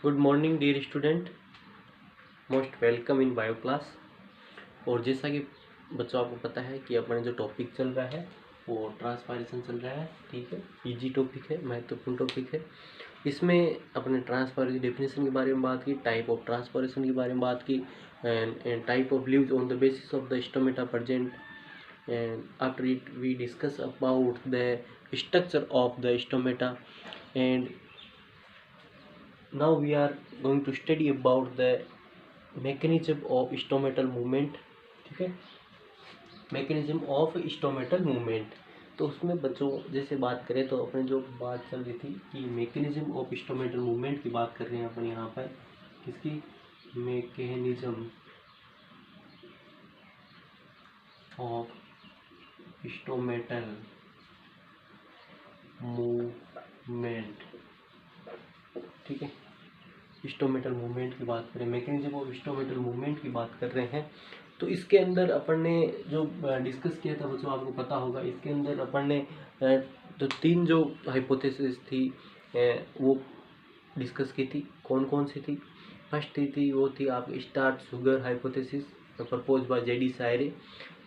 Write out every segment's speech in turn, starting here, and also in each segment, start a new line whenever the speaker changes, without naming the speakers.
Good morning dear student, most welcome in bio class. और जैसा कि बच्चों आपको पता है कि अपना जो टॉपिक चल रहा है वो ट्रांसपायरेशन चल रहा है। ठीक है, इजी टॉपिक है, महत्वपूर्ण टॉपिक है। इसमें अपने ट्रांसपायरेशन डेफिनेशन के बारे में बात की, टाइप ऑफ ट्रांसपायरेशन के बारे में बात की, and type of leaves on the basis of the stomata present, and after it we discuss about the structure of the stomata, and now we are going to study about the mechanism of stomatal movement। ठीक है, mechanism of stomatal movement. तो उसमें बच्चों जैसे बात करें तो अपने जो बात चल रही थी कि मैकेनिज्म ऑफ स्टोमेटल मूवमेंट की बात कर रहे हैं अपन यहाँ पर। किसकी? Mechanism of stomatal movement. ठीक है, स्टोमेटल मूवमेंट की बात करें, मैकेनिज्म ऑफ स्टोमेटल मूवमेंट की बात कर रहे हैं। तो इसके अंदर अपन ने जो डिस्कस किया था बच्चों आपको पता होगा, इसके अंदर अपन ने जो तीन जो हाइपोथेसिस थी वो डिस्कस की थी। कौन कौन सी थी? फर्स्ट थी वो थी आप starch sugar hypothesis propose by JD Sayre,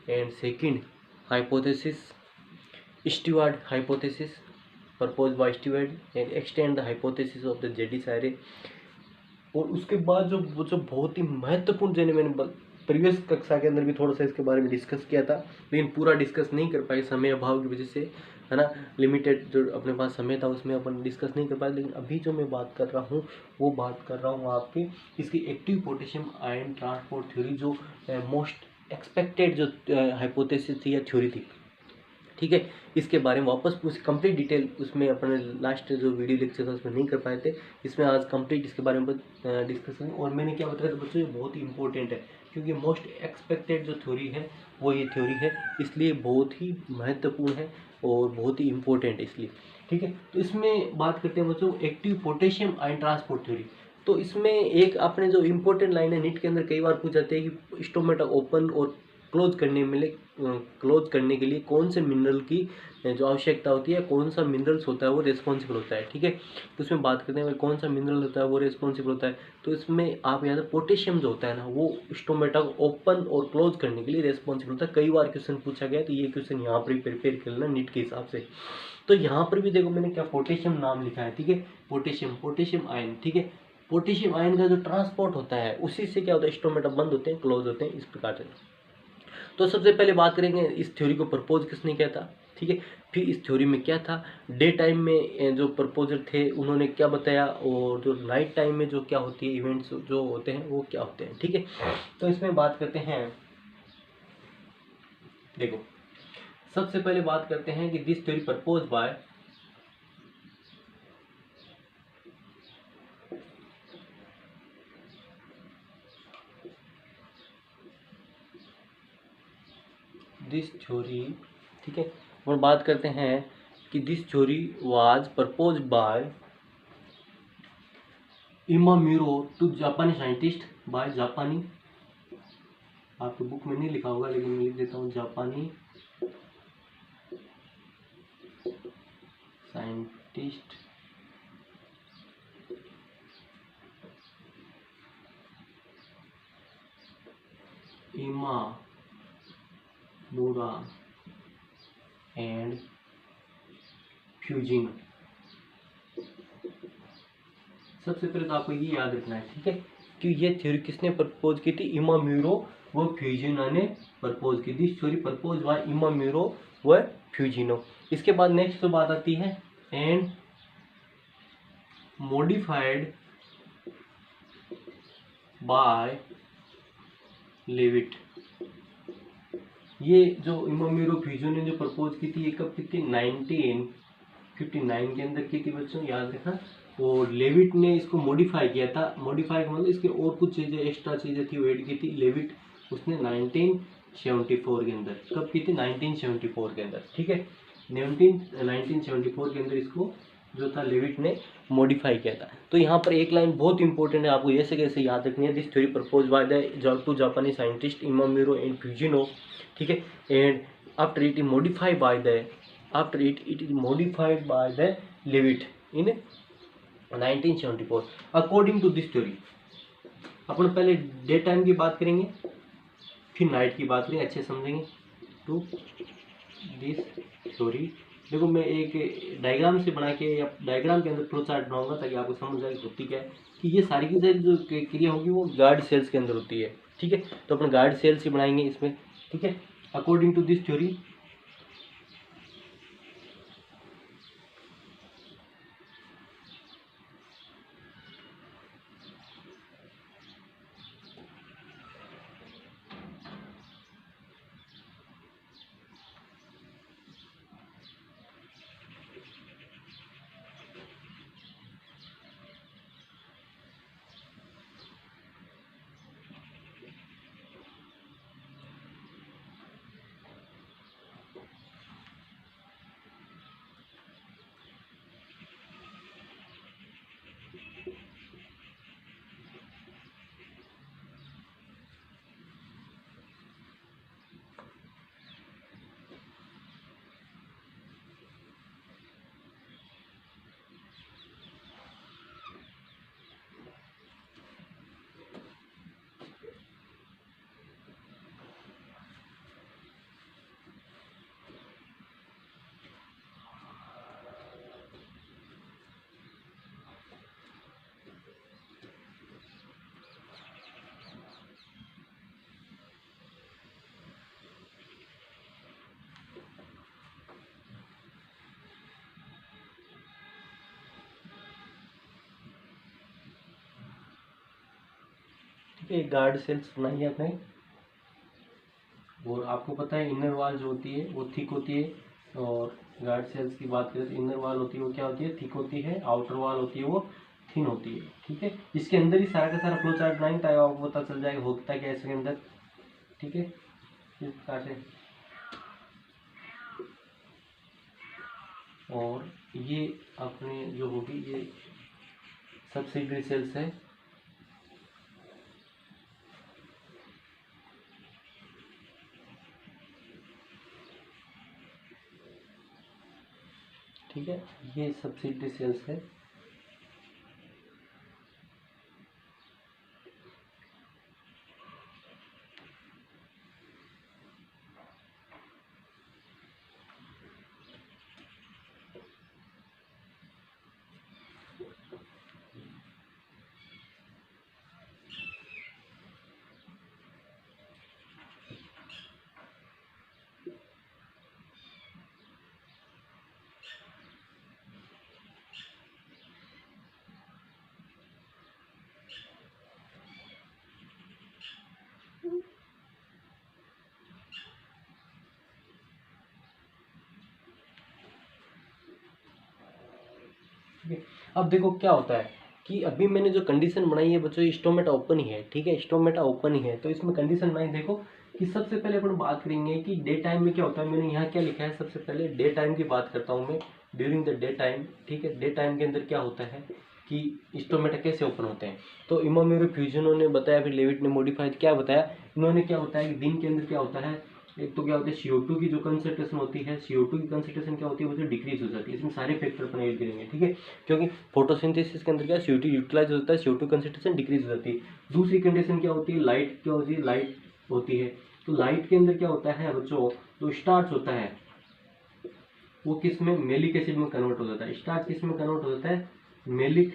and second hypothesis Steward hypothesis propose by Steward and extend the hypothesis of the JD Sayre. और उसके बाद जो बहुत ही महत्वपूर्ण, जैसे मैंने प्रीवियस कक्षा के अंदर भी थोड़ा सा इसके बारे में डिस्कस किया था, लेकिन पूरा डिस्कस नहीं कर पाए समय अभाव की वजह से, है ना। लिमिटेड जो अपने पास समय था उसमें अपन डिस्कस नहीं कर पाए। लेकिन अभी जो मैं बात कर रहा हूँ वो बात कर रहा हूँ आपकी इसकी active potassium ion transport theory, जो मोस्ट एक्सपेक्टेड जो हाइपोथेसिस थी या थ्योरी थी। ठीक है, इसके बारे में वापस पूछ कंप्लीट डिटेल उसमें अपने लास्ट जो वीडियो लेक्चर था उसमें नहीं कर पाए थे। इसमें आज कंप्लीट इसके बारे में डिस्कस करेंगे। और मैंने क्या बताया था बच्चों, ये बहुत ही इंपॉर्टेंट है क्योंकि मोस्ट एक्सपेक्टेड जो थ्योरी है वो ये थ्योरी है, इसलिए बहुत ही महत्वपूर्ण है और बहुत ही इंपॉर्टेंट है इसलिए। ठीक है, तो इसमें बात करते हैं बच्चों active potassium ion transport theory. तो इसमें एक आपने जो इंपॉर्टेंट लाइन है नीट के अंदर कई बार पूछ जाते हैं कि स्टोमेटा ओपन और क्लोज करने के लिए कौन से मिनरल की जो आवश्यकता होती है, कौन सा मिनरल्स होता है वो रेस्पॉन्सिबल होता है। ठीक है, तो इसमें बात करते हैं कौन सा मिनरल होता है वो रेस्पॉन्सिबल होता है। तो इसमें आप याद पोटेशियम जो होता है ना वो स्टोमेटा को ओपन और क्लोज करने के लिए रेस्पॉन्सिबल होता है। कई बार क्वेश्चन पूछा गया, तो ये क्वेश्चन यहाँ पर ही प्रिपेयर कर लेना नीट के हिसाब से। तो यहाँ पर भी देखो मैंने क्या पोटेशियम नाम लिखा है। ठीक है, पोटेशियम आयन। ठीक है, पोटेशियम आयन का जो ट्रांसपोर्ट होता है उसी से क्या होता है, स्टोमेटा बंद होते हैं, क्लोज होते हैं, इस प्रकार से। तो सबसे पहले बात करेंगे इस थ्योरी को प्रपोज किसने किया था। ठीक है, फिर इस थ्योरी में क्या था, डे टाइम में जो प्रपोजर थे उन्होंने क्या बताया, और जो नाइट टाइम में जो क्या होती है इवेंट्स जो होते हैं वो क्या होते हैं। ठीक है, तो इसमें बात करते हैं। देखो सबसे पहले बात करते हैं कि this theory propose by this theory. ठीक है, और बात करते हैं कि this theory was propose by Imamura two Japanese scientist, by Japanese, आपकी बुक में नहीं लिखा होगा लेकिन मैं लिख देता हूँ, जापानी साइंटिस्ट इमामुरा एंड फ्यूजिनो। सबसे पहले तो आपको ये याद रखना है। ठीक है, कि ये थ्योरी किसने प्रपोज की थी, इमाम्यूरो व फ्यूजिनो ने प्रपोज की। दिस थ्योरी प्रपोज बाय इमाम्यूरो व फ्यूजिनो। इसके बाद नेक्स्ट तो बात आती है एंड मॉडिफाइड बाय लेविट। ये जो इमाम्यूरो फ्यूजिनो ने जो प्रपोज की थी ये कब की थी, 1959 के अंदर की थी बच्चों, याद रखना। और लेविट ने इसको मॉडिफाई किया था। मॉडिफाई मतलब इसके और कुछ चीज़ें एक्स्ट्रा चीज़ें थी वो ऐड की थी लेविट, उसने 1974 के अंदर। कब की थी, 1974 के अंदर। ठीक है, 1974 के अंदर इसको जो था लेविट ने मॉडिफाई किया था। तो यहाँ पर एक लाइन बहुत इंपॉर्टेंट है, आपको ऐसे कैसे याद रखनी है। This theory propose by the two Japanese scientist Imamura and Fujino. ठीक है, and after it is modified by the Levitt in 1974। According to this theory, अपन पहले डे टाइम की बात करेंगे फिर नाइट की बात करेंगे, अच्छे समझेंगे। टू दिस थ्योरी, देखो मैं एक डायग्राम से बना के या डायग्राम के अंदर फ्लो चार्ट बनाऊंगा ताकि आपको समझ जाए होती क्या है कि ये सारी की सारी जो क्रिया होगी वो गार्ड सेल्स के अंदर होती है, ठीक है। तो अपन गार्ड सेल्स ही बनाएंगे इसमें, ठीक है। अकॉर्डिंग टू दिस थ्योरी, ठीक है, गार्ड सेल्स बनाइए आपने। और आपको पता है इनर वॉल जो होती है वो थिक होती है, और गार्ड सेल्स की बात करें तो इनर वॉल होती है वो क्या होती है, थिक होती है, आउटर वॉल होती है वो थिन होती है, ठीक है। इसके अंदर ही सारा का सारा फ्लो चार्ट बनाएंगे ताकि आपको पता चल जाएगा होता क्या है इसके अंदर, ठीक है। इस प्रकार से, और ये अपने जो होगी ये सब्सिडरी सेल्स है, ठीक है, ये सब्सिडरी सेल्स है। अब देखो क्या होता है कि अभी मैंने जो कंडीशन बनाई है बच्चों, स्टोमेटा ओपन ही है, ठीक है, स्टोमेटा ओपन ही है। तो इसमें कंडीशन बनाई, देखो कि सबसे पहले अपन बात करेंगे कि डे टाइम में क्या होता है। मैंने यहाँ क्या लिखा है, सबसे पहले डे टाइम की बात करता हूँ मैं, ड्यूरिंग द डे टाइम, ठीक है। डे टाइम के अंदर क्या होता है कि स्टोमेटा कैसे ओपन होते हैं। तो इमाम्यूरो फ्यूजनों ने बताया, फिर लेविट ने मॉडिफाइड क्या बताया, इन्होंने क्या होता है कि दिन के अंदर क्या होता है, एक तो क्या होता है CO2 की जो कंसंट्रेशन होती है, CO2 की कंसंट्रेशन क्या होती है वो जो डिक्रीज हो जाती है। इसमें सारे फैक्टर अपन ऐड करेंगे, ठीक है, क्योंकि फोटोसिंथेसिस के अंदर क्या CO2 यूटिलाइज होता है, CO2 कंसंट्रेशन डिक्रीज हो जाती है। दूसरी कंडीशन क्या होती है, लाइट क्या होती है, लाइट होती है। तो लाइट के अंदर क्या होता है बच्चों, जो स्टार्च होता है वो किस में, मेलिक एसिड में कन्वर्ट हो जाता है। स्टार्च किस में कन्वर्ट हो जाता है, मेलिक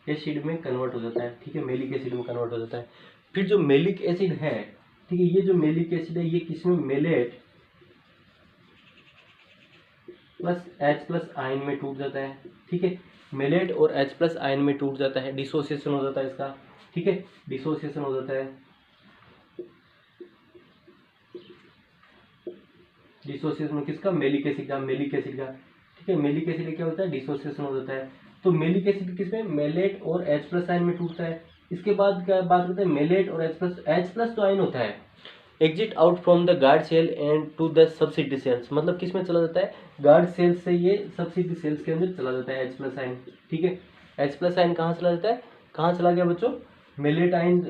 एसिड में कन्वर्ट हो जाता है, ठीक है, मेलिक एसिड में कन्वर्ट हो जाता है। फिर जो मेलिक एसिड है, ठीक है, ये जो मेलिक एसिड है ये किसमें, malate plus H plus ion में टूट जाता है, ठीक है। मेलेट और H प्लस आयन में टूट जाता है, डिसोसिएशन हो जाता है इसका, ठीक है, डिसोसिएशन हो जाता है। डिसोसिएशन किसका, मेलिक एसिड का, मेलिक एसिड का, ठीक है। मेलिक एसिड क्या होता है, डिसोसिएशन हो जाता है। तो मेलिक एसिड किसमें, मेलेट और H प्लस आयन में टूटता है। इसके बाद क्या बात करते हैं, मेलेट और H प्लस तो आयन होता है, exit out from the guard cell and to the subsidiary cells, मतलब किस में चला जाता है, गार्ड सेल से ये सब्सिडी सेल्स के अंदर चला जाता है H प्लस आयन, ठीक है। H प्लस आयन कहाँ चला जाता है, कहाँ चला गया बच्चों, मेलेट आयन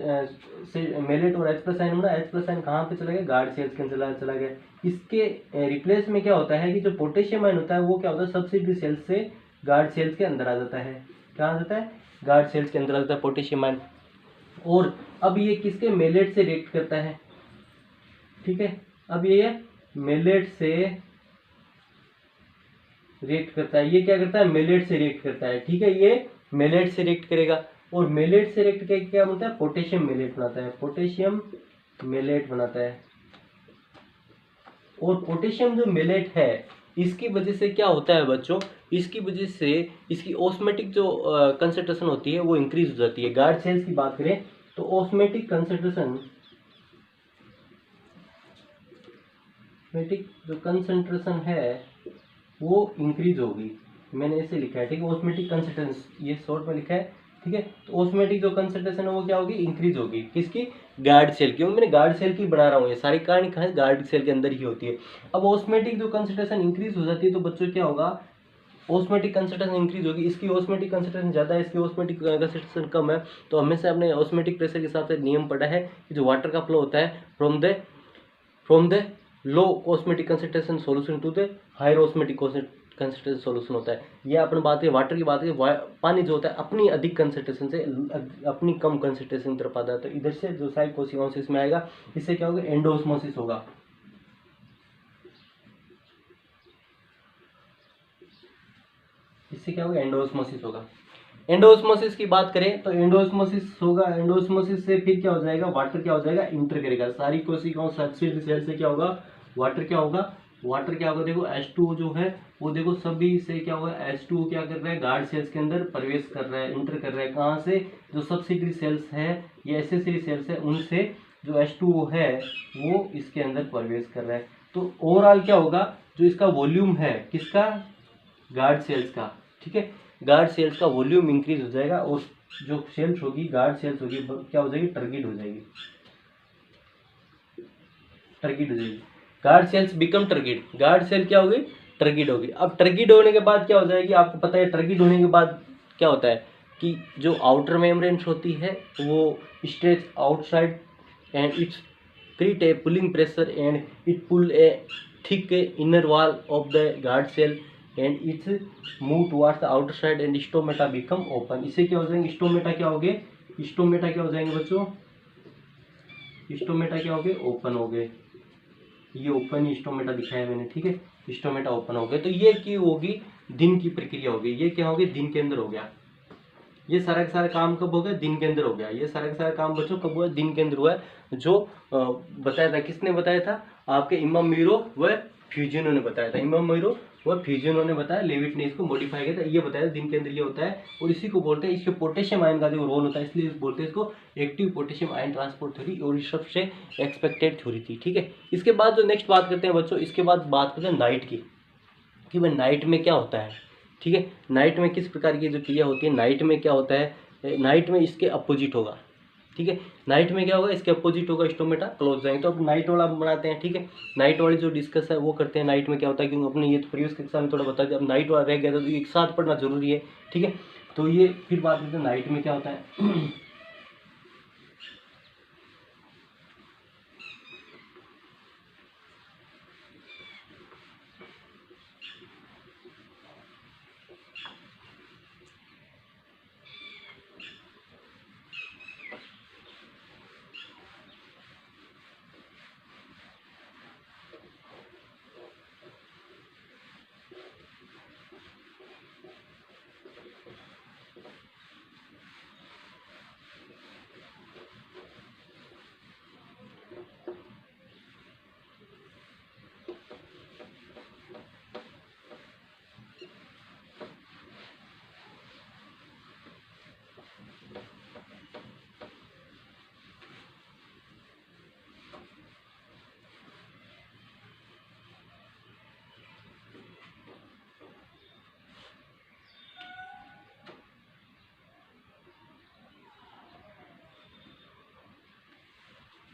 से, मेलेट और H प्लस आयन बना, H प्लस आयन कहाँ पे चला गया, गार्ड सेल्स के अंदर चला गया। इसके रिप्लेस में क्या होता है कि जो पोटेशियम आयन होता है वो क्या होता है, सब्सिडी सेल्स से गार्ड सेल्स के अंदर आ जाता है, कहाँ जाता है, गार्ड सेल्स के अंदर आता है पोटेशियम आयन। और अब ये किसके, मेलेट से रिएक्ट करता है, ठीक है। अब ये मेलेट से रिएक्ट करता है, ये क्या करता है, मेलेट से रिएक्ट करता है, ठीक है। ये मेलेट से रिएक्ट करेगा और मेलेट से रिएक्ट करके क्या बनता है, पोटेशियम मेलेट बनाता है, पोटेशियम मेलेट बनाता है। और पोटेशियम जो मेलेट है इसकी वजह से क्या होता है बच्चों, इसकी वजह से इसकी ऑस्मेटिक जो कंसंट्रेशन होती है वो इंक्रीज हो जाती है। गार्ड सेल्स की बात करें तो ऑस्मेटिक जो कंसंट्रेशन है वो इंक्रीज होगी। मैंने ऐसे लिखा है, ठीक है, ऑस्मेटिक कंसंट्रेशन ये शॉर्ट में लिखा है, ठीक है। तो ऑस्मेटिक जो कंसंट्रेशन है वो क्या होगी, इंक्रीज होगी, किसकी, गार्ड सेल, क्योंकि मैंने गार्ड सेल की बना रहा हूँ, ये सारी कहानी कहाँ है, गार्ड सेल के अंदर ही होती है। अब ऑस्मेटिक जो कंसंट्रेशन इंक्रीज हो जाती है तो बच्चों क्या होगा, ऑस्मेटिक कंसंट्रेशन इंक्रीज होगी, इसकी ऑस्मेटिक कंसंट्रेशन ज़्यादा है, इसकी ऑस्मेटिक कंसंट्रेशन कम है। तो हमेशा अपने ऑस्मेटिक प्रेशर के हिसाब से नियम पढ़ा है कि जो वाटर का फ्लो होता है from the low osmotic concentration solution to the higher osmotic concentration solution होता है। ये अपन बात है वाटर की बात है, पानी जो होता है अपनी अधिक कंसंट्रेशन से अपनी कम कंसंट्रेशन की तरफ आता है। तो इधर से जो साइड कोशिकाओं से इसमें आएगा, इससे क्या होगा, एंडोस्मोसिस होगा। इससे क्या होगा, एंडोस्मोसिस होगा। एंडोस्मोसिस की बात करें तो एंडोस्मोसिस होगा, एंडोस्मोसिस से फिर क्या हो जाएगा, वाटर क्या हो जाएगा, इंटर करेगा सारी कोशिकाओं सक्सीड सेल से, क्या होगा, वाटर क्या होगा, वाटर क्या होगा, देखो H2O जो है वो देखो सभी से क्या होगा, H2O क्या कर रहा है, गार्ड सेल्स के अंदर प्रवेश कर रहा है, इंटर कर रहा है, कहाँ से, जो सब्सिडरी सेल्स है या एसेसरी सेल्स है उनसे जो H2O है वो इसके अंदर प्रवेश कर रहा है। तो ओवरऑल क्या होगा, जो इसका वॉल्यूम है किसका, गार्ड सेल्स का, ठीक है, गार्ड सेल्स का वॉल्यूम इंक्रीज हो जाएगा और जो सेल्स होगी, गार्ड सेल्स होगी, क्या हो जाएगी, टर्गिड हो जाएगी, टर्गिड हो जाएगी। Guard cells become turgid, guard cell क्या होगी, टर्गिड होगी। अब टर्गिड होने के बाद क्या हो जाएगी, आपको पता है टर्गिड होने के बाद क्या होता है कि जो आउटर मेम्ब्रेन्स होती है वो stretch outside and it's create a pulling pressure and it pull a thick inner wall of the guard cell and it's move towards the outer side and stomata become open. इससे क्या हो जाएंगे, stomata क्या हो गए, stomata क्या हो जाएंगे बच्चों, स्टोमेटा क्या हो गए, ओपन हो गए। ये ओपन ही स्टोमेटा दिखाया मैंने, ठीक है, स्टोमेटा ओपन हो गए। तो ये की होगी, दिन की प्रक्रिया होगी, ये क्या होगी, दिन के अंदर हो गया। ये सारा का सारा काम कब हो गया, दिन के अंदर हो गया। ये सारा का सारा काम बच्चों कब हुआ, दिन के अंदर हुआ है। जो बताया था, किसने बताया था, आपके इमाम मीरो व फ्यूजिनो ने बताया था, इमाम मीरो व फ्यूजिनो ने बताया, लेविट ने इसको मॉडिफाई किया था, ये बताया दिन के अंदर ये होता है। और इसी को बोलते हैं, इसके पोटेशियम आयन का जो रोल होता है, इसलिए बोलते हैं इसको active potassium ion transport theory, और इस सबसे एक्सपेक्टेड थ्योरी थी, ठीक है। इसके बाद जो नेक्स्ट बात करते हैं बच्चों, इसके बाद बात करते हैं नाइट की, कि भाई नाइट में क्या होता है, ठीक है। नाइट में किस प्रकार की जो क्रिया होती है, नाइट में क्या होता है, नाइट में इसके अपोजिट होगा, ठीक है। नाइट में क्या होगा, इसके अपोजिट होगा, स्टोमेटा क्लोज जाएंगे। तो अब नाइट वाला बनाते हैं, ठीक है। नाइट वाली जो डिस्कस है वो करते हैं, नाइट में क्या होता है, क्योंकि अपने ये तो प्रीवियस कक्षा में थोड़ा बता दिया, अब नाइट वाला रह गया तो एक साथ पढ़ना जरूरी है, ठीक है। तो ये फिर बात करते हैं नाइट में क्या होता है।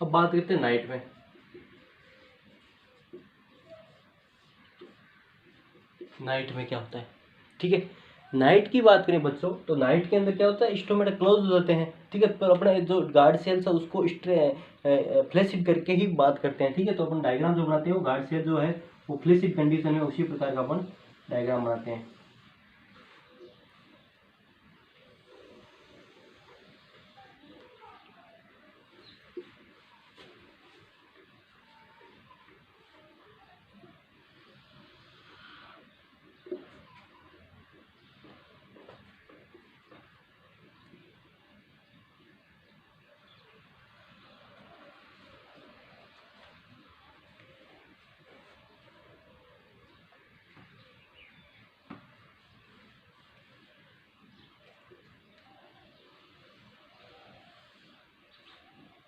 अब बात करते हैं नाइट में। नाइट में क्या होता है, ठीक है। नाइट की बात करें बच्चों तो नाइट के अंदर क्या होता है, स्टोमेटा क्लोज हो जाते हैं, ठीक है। पर अपने जो गार्ड सेल्स है उसको फ्लैशिड करके ही बात करते हैं, ठीक है। तो अपन डायग्राम जो बनाते हैं वो गार्ड सेल जो है वो फ्लैशिड कंडीशन में उसी प्रकार का अपन डायग्राम बनाते हैं।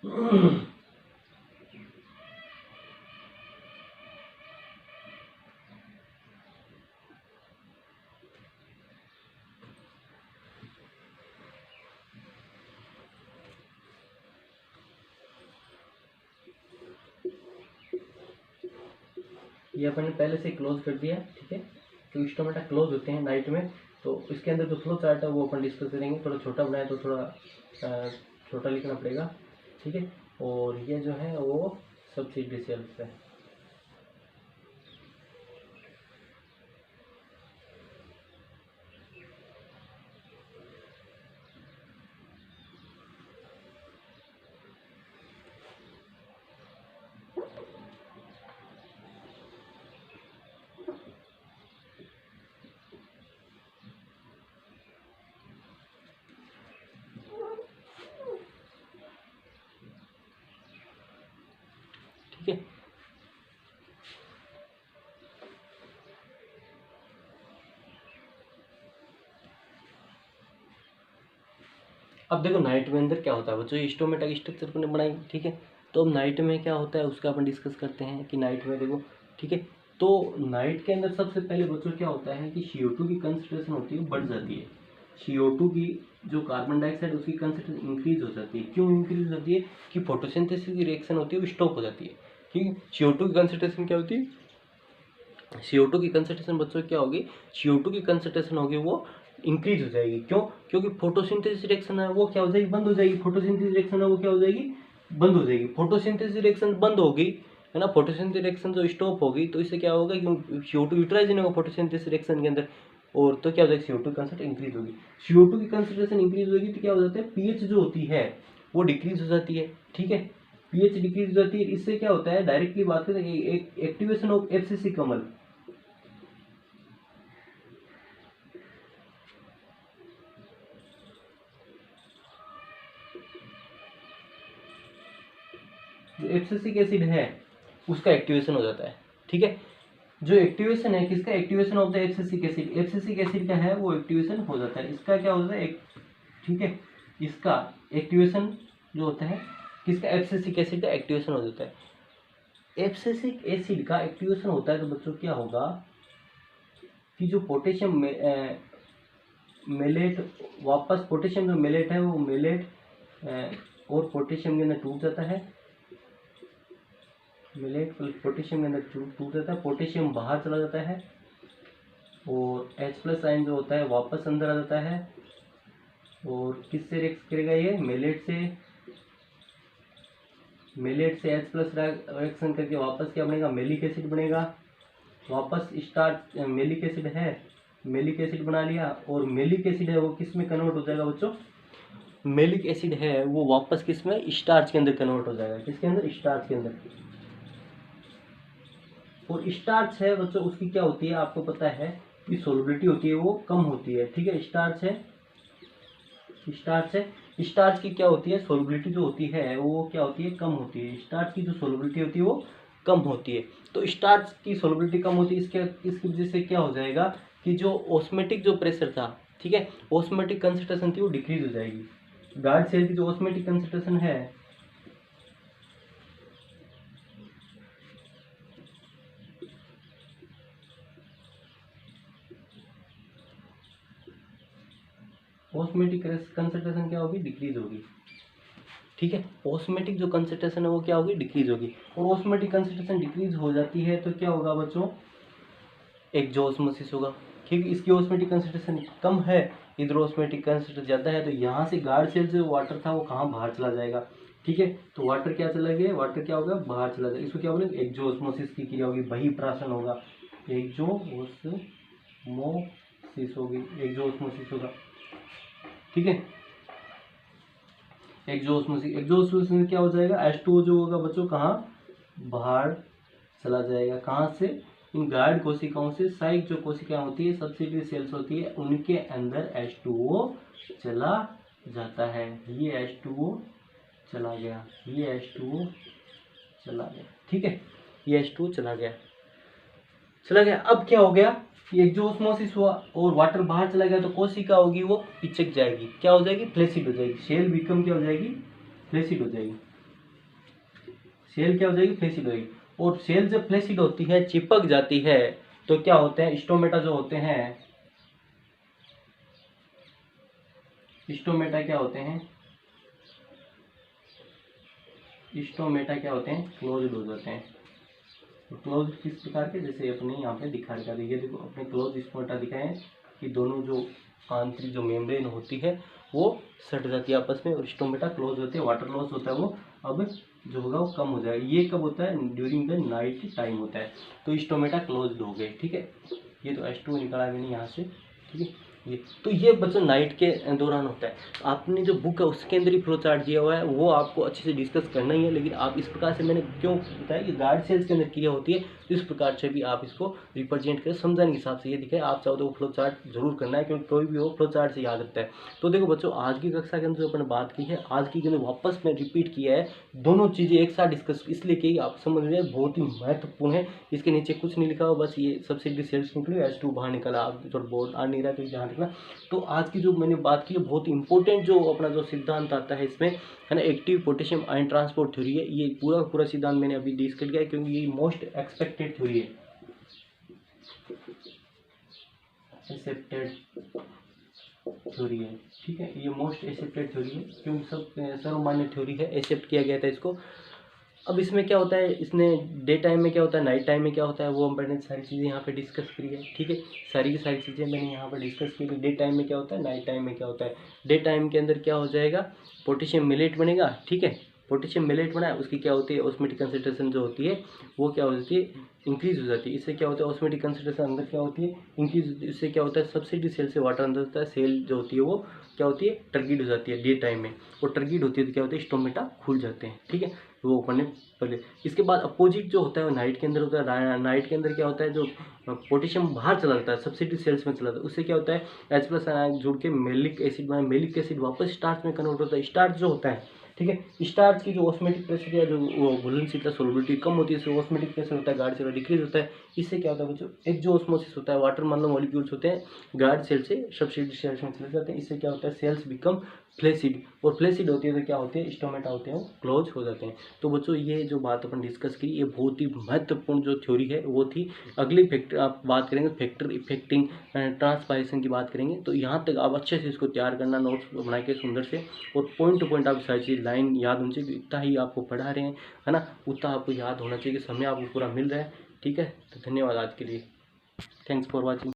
ये अपन ने पहले से क्लोज कर दिया, ठीक है। तो स्टोमेटा क्लोज होते हैं नाइट में, तो इसके अंदर जो फ्लो चार्ट है वो अपन डिस्कस करेंगे। थोड़ा छोटा बनाया तो थोड़ा छोटा लिखना पड़ेगा, ठीक है। और ये जो है वो सब्सिडी सेल्स है। ठीक है, अब देखो नाइट में अंदर क्या होता है बच्चों, स्टोमेटा की स्ट्रक्चर अपने बनाई, ठीक है। तो अब नाइट में क्या होता है उसका अपन डिस्कस करते हैं कि नाइट में देखो, ठीक है। तो नाइट के अंदर सबसे पहले बच्चों क्या होता है कि CO2 की कंसंट्रेशन होती है बढ़ जाती है। CO2 की जो कार्बन डाइऑक्साइड उसकी कंसंट्रेशन इंक्रीज हो जाती है। क्यों इंक्रीज हो जाती है कि फोटोसिंथेसिस की रिएक्शन होती है वो स्टॉप हो जाती है, ठीक है। CO2 की कंसंट्रेशन क्या होती है, CO2 की कंसंट्रेशन बच्चों क्या होगी, CO2 की कंसंट्रेशन होगी वो इंक्रीज हो जाएगी। क्यों, क्योंकि फोटोसिंथेसिस रिएक्शन है वो क्या हो जाएगी, बंद हो जाएगी। फोटोसिंथेसिस रिएक्शन है वो क्या हो जाएगी, बंद हो जाएगी। फोटोसिंथेसिस रिएक्शन बंद होगी, है ना, फोटोसिंथेसिस रिएक्शन जो स्टॉप होगी तो इससे क्या होगा कि CO2 यूटिलाइज नहीं होगा फोटोसिंथेसिस रिएक्शन के अंदर, और तो क्या हो जाएगा CO2 कंसंट्रेशन इंक्रीज होगी। CO2 की कंसंट्रेशन इंक्रीज होगी तो क्या हो जाता है, pH जो होती है वो डिक्रीज हो जाती है, ठीक है। pH डिक्रीज हो जाती है, इससे क्या होता है, डायरेक्टली बात करें एक्टिवेशन ऑफ FCC कमल। जो एब्सिसिक एसिड है उसका एक्टिवेशन हो जाता है, ठीक है। जो एक्टिवेशन है किसका, activation of the abscisic acid, abscisic acid का है वो एक्टिवेशन हो जाता है। इसका क्या होता है, ठीक है, इसका एक्टिवेशन जो होता है किसका, एब्सिसिक एसिड का एक्टिवेशन हो जाता है। एब्सिसिक एसिड का एक्टिवेशन होता है तो बच्चों क्या होगा कि जो पोटेशियम में मेलेट, वापस पोटेशियम जो मेलेट है वो मेलेट और पोटेशियम के अंदर टूट जाता है। मिलेट पोटेशियम के अंदर टूट जाता है, पोटेशियम बाहर चला जाता है और H+ आयन जो होता है वापस अंदर आ जाता है। और किससे रिएक्ट करेगा ये, मेलेट से H+ रिएक्शन करके वापस क्या बनेगा, मेलिक एसिड बनेगा। वापस स्टार्च, मेलिक एसिड है, मेलिक एसिड बना लिया, और मेलिक एसिड है वो किस में कन्वर्ट हो जाएगा बच्चों, मेलिक एसिड है वो वापस किस में, स्टार्च के अंदर कन्वर्ट हो जाएगा। किसके अंदर, स्टार्च के अंदर। और स्टार्च है बच्चों उसकी क्या होती है आपको पता है कि सोलबिलिटी होती है वो कम होती है, ठीक है। स्टार्च है, स्टार्च की क्या होती है, सोलबिलिटी जो होती है वो क्या होती है, कम होती है। स्टार्च की जो सोलबिलिटी होती है वो कम होती है। तो स्टार्च की सोलबिलिटी कम होती है, इसकी वजह से क्या हो जाएगा कि जो ऑस्मेटिक जो प्रेशर था, ठीक है, ऑस्मेटिक कंसंट्रेशन थी वो डिक्रीज हो जाएगी। गार्ड सेल की जो ऑस्मेटिक कंसंट्रेशन है ऑस्मेटिक कंसंट्रेशन क्या होगी, डिक्रीज होगी, ठीक है। ऑस्मेटिक जो कंसंट्रेशन है वो क्या होगी, डिक्रीज होगी। और ऑस्मेटिक कंसंट्रेशन डिक्रीज हो जाती है तो क्या होगा बच्चों, एक्जोस्मोसिस होगा, क्योंकि इसकी ऑस्मेटिक कंसंट्रेशन कम है, इधर ऑस्मेटिक कंसंट्रेशन ज़्यादा है, तो यहाँ से गार्ड सेल से वाटर था वो कहाँ बाहर चला जाएगा, ठीक है। तो वाटर क्या चला गया, वाटर क्या होगा, बाहर चला जाएगा। इसको क्या बोलेंगे, एक्जोस्मोसिस की क्रिया होगी, बहिर्प्राशन होगा, एक्जोस्मोसिस होगी, एक्जोस्मोसिस होगा, ठीक है। एक्जोस्मोसिस में क्या हो जाएगा, H2O जो होगा बच्चों कहाँ, बाहर चला जाएगा। कहाँ से, इन गार्ड कोशिकाओं से, साइक जो कोशिकाएं होती है, सब्सिडरी सेल्स होती है, उनके अंदर H2O चला जाता है। ये H2O चला गया, ये H2O चला गया, ठीक है, ये H2O चला गया। अब क्या हो गया, ये जो ऑस्मोसिस हुआ और वाटर बाहर चला गया तो कोशिका होगी वो पिचक जाएगी, क्या हो जाएगी, फ्लैसिड हो जाएगी। सेल बिकम क्या हो जाएगी, फ्लैसिड हो जाएगी, सेल क्या हो जाएगी, फ्लैसिड होगी। और सेल जब फ्लैसिड होती है, चिपक जाती है, तो क्या होते हैं, स्टोमेटा जो होते हैं, स्टोमेटा क्या होते हैं, स्टोमेटा क्या होते हैं, क्लोज्ड हो जाते हैं। क्लोज किस प्रकार के, जैसे अपने यहाँ पे दिखा रखा है, देखो अपने क्लोज स्टोमेटा दिखाए हैं कि दोनों जो आंतरिक जो मेम्ब्रेन होती है वो सट जाती है आपस में, और स्टोमेटा क्लोज होते हैं, वाटर लॉस होता है वो अब जो होगा वो कम हो जाएगा। ये कब होता है, ड्यूरिंग द नाइट टाइम होता है। तो स्टोमेटा क्लोज हो गए, ठीक है। ये तो H2 निकला मैंने यहाँ से, ठीक है। ये बच्चों नाइट के दौरान होता है। आपने जो बुक है उसके अंदर ही फ्लो चार्ट दिया हुआ है, वो आपको अच्छे से डिस्कस करना ही है, लेकिन आप इस प्रकार से, मैंने क्यों बताया कि गार्ड सेल्स के अंदर क्रिया होती है, तो इस प्रकार से भी आप इसको रिप्रेजेंट करें, समझाने के हिसाब से ये दिखे। आप चाहो तो फ्लो चार्ट जरूर करना है, क्योंकि कोई भी हो फ्लो चार्ट से याद रखता है। तो देखो बच्चों, आज की कक्षा के अंदर जो अपने बात की है, आज की के अंदर वापस में रिपीट किया है, दोनों चीज़ें एक साथ डिस्कस इसलिए की आप समझ रहे हैं, बहुत ही महत्वपूर्ण है। इसके नीचे कुछ नहीं लिखा हुआ, बस ये सब्सिडी सेल्स निकली, H2 बाहर निकला, आप जो बोर्ड आ नहीं रहा तो जहाँ निकला। तो आज की जो मैंने बात की है, बहुत इंपॉर्टेंट जो अपना जो सिद्धांत आता है इसमें, है ना, active potassium ion transport theory है। ये पूरा सिद्धांत मैंने अभी डिस्कस किया है, क्योंकि ये मोस्ट एक्सपेक्टेड थ्योरी है, एक्सेप्टेड थ्योरी है, ठीक है। ये मोस्ट एक्सेप्टेड थ्योरी है, क्योंकि सब सर्वमान्य थ्योरी है, एक्सेप्ट किया गया था इसको। अब इसमें क्या होता है, इसने डे टाइम में क्या होता है, नाइट टाइम में क्या होता है, वो मैंने सारी चीज़ें यहाँ पे डिस्कस करी है, ठीक है। सारी की सारी चीज़ें मैंने यहाँ पे डिस्कस की। डे टाइम में क्या होता है, नाइट टाइम में क्या होता है। डे टाइम के अंदर क्या हो जाएगा, पोटेशियम मिलेट बनेगा, ठीक है। पोटेशियम मिलेट बना है, उसकी क्या होती है, ऑस्मेटिक कंसंट्रेशन जो होती है वो क्या होती है, इंक्रीज हो जाती है। इससे क्या होता है, ऑस्मेटिक कंसंट्रेशन अंदर क्या होती है, इंक्रीज। इससे क्या होता है, सब्सिडी सेल से वाटर अंदर होता है, सेल जो होती है वो क्या होती है, टर्गिड हो जाती है डे टाइम में। और टर्गिड होती है तो क्या होता है, स्टोमेटा खुल जाते हैं, ठीक है। वो पढ़ने पहले। इसके बाद अपोजिट जो होता है वो नाइट के अंदर होता है। नाइट के अंदर क्या होता है, जो पोटेशियम बाहर चला जाता है, सब्सिडी सेल्स में चला जाता है, उससे क्या होता है, H+ आयन जुड़ के मेलिक एसिड बना, मेलिक एसिड वापस स्टार्च में कन्वर्ट होता है। स्टार्च जो होता है, ठीक है, स्टार्च की जो ऑस्मेटिक प्रेशर या जो घुलनशीलता सोलबिलिटी कम होती है, इससे ऑस्मेटिक प्रेशर होता है गार्ड सेल डिक्रीज होता है। इससे क्या होता है बच्चों, एक्सोस्मोसिस होता है, वाटर मान लो मॉलिक्यूल्स होते हैं गार्ड सेल से सब्सिडी सेल्स में चले जाते हैं। इससे क्या होता है, सेल्स बिकम फ्लैसिड, और फ्लैसिड होती है तो क्या होते हैं, स्टोमेटा होते हैं वो क्लोज हो जाते हैं। तो बच्चों ये जो बात अपन डिस्कस की, ये बहुत ही महत्वपूर्ण जो थ्योरी है वो थी। अगली फैक्टर आप बात करेंगे, फैक्टर इफेक्टिंग ट्रांसपायरेशन की बात करेंगे। तो यहाँ तक आप अच्छे से इसको तैयार करना, नोट्स बना के सुंदर से, और पॉइंट टू पॉइंट आप सारी चीज़ लाइन याद होनी चाहिए। इतना ही आपको पढ़ा रहे हैं, है ना, उतना आपको याद होना चाहिए कि समय आपको पूरा मिल रहा है, ठीक है। तो धन्यवाद आज के लिए, थैंक्स फॉर वॉचिंग।